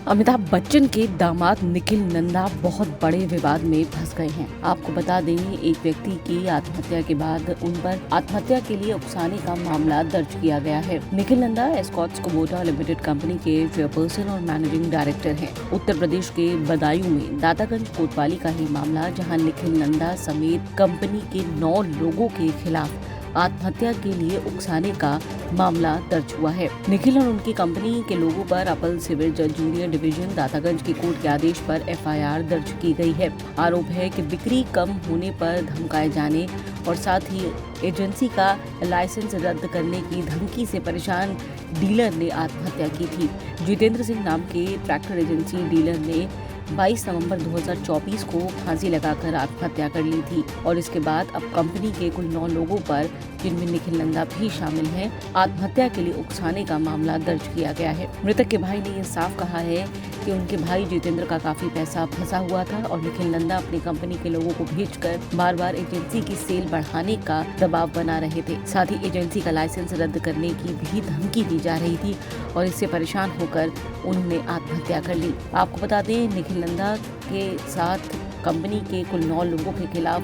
अमिताभ बच्चन के दामाद निखिल नंदा बहुत बड़े विवाद में फंस गए हैं। आपको बता दें, एक व्यक्ति की आत्महत्या के बाद उन पर आत्महत्या के लिए उकसाने का मामला दर्ज किया गया है। Nikhil Nanda Escorts Kubota limited company के चेयरपर्सन और मैनेजिंग डायरेक्टर हैं। उत्तर प्रदेश के बदायूं में दातागंज कोतवाली का ही मामला, जहां निखिल नंदा समेत कंपनी के 9 लोगों के खिलाफ आत्महत्या के लिए उकसाने का मामला दर्ज हुआ है। निखिल और उनकी कंपनी के लोगों पर अपर सिविल जज जूनियर डिवीजन दातागंज की कोर्ट के आदेश पर एफआईआर दर्ज की गई है। आरोप है कि बिक्री कम होने पर धमकाए जाने और साथ ही एजेंसी का लाइसेंस रद्द करने की धमकी से परेशान डीलर ने आत्महत्या की थी। जितेंद्र सिंह नाम के ट्रैक्टर एजेंसी डीलर ने 22 नवंबर 2024 को फांसी लगाकर आत्महत्या कर ली थी और इसके बाद अब कंपनी के कुल 9 लोगों पर, जिनमें निखिल नंदा भी शामिल हैं, आत्महत्या के लिए उकसाने का मामला दर्ज किया गया है। मृतक के भाई ने यह साफ कहा है कि उनके भाई जितेंद्र का काफी पैसा फंसा हुआ था और निखिल नंदा अपनी कंपनी के लोगों को भेजकर बार बार एजेंसी की सेल बढ़ाने का दबाव बना रहे थे। साथ ही एजेंसी का लाइसेंस रद्द करने की भी धमकी दी जा रही थी और इससे परेशान होकर उन्होंने आत्महत्या कर ली। आपको बता दें, निखिल नंदा के साथ कंपनी के कुल 9 लोगों के खिलाफ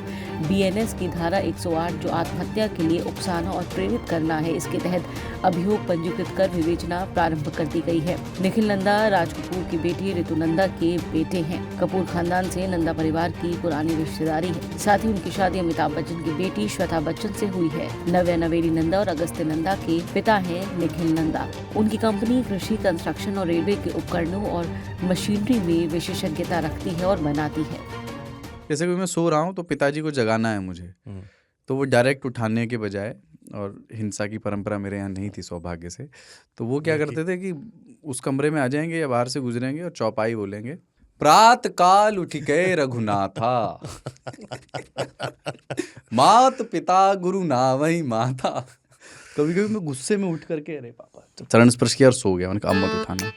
बीएनएस की धारा 108, जो आत्महत्या के लिए उकसाना और प्रेरित करना है, इसके तहत अभियोग पंजीकृत कर विवेचना प्रारंभ कर दी गई है। निखिल नंदा राज कपूर की बेटी रितु नंदा के बेटे हैं। कपूर खानदान से नंदा परिवार की पुरानी रिश्तेदारी है। साथ ही उनकी शादी अमिताभ बच्चन की बेटी श्वेता बच्चन से हुई है। नव्या नवेली नंदा और अगस्त्य नंदा के पिता हैं निखिल नंदा। उनकी कंपनी कृषि, कंस्ट्रक्शन और रेलवे के उपकरणों और मशीनरी में विशेषज्ञता रखती है और बनाती है। जैसे कि मैं सो रहा हूँ तो पिताजी को जगाना है मुझे, तो वो डायरेक्ट उठाने के बजाय, और हिंसा की परंपरा मेरे यहाँ नहीं थी सौभाग्य से, तो वो क्या करते थे कि उस कमरे में आ जाएंगे या बाहर से गुजरेंगे और चौपाई बोलेंगे, प्रात काल उठ के रघुनाथा मात पिता गुरु नावही माता। कभी कभी मैं गुस्से में उठ करके, अरे पापा, चरण स्पर्श किया और सो गया। मैंने कहा अब मत उठाना।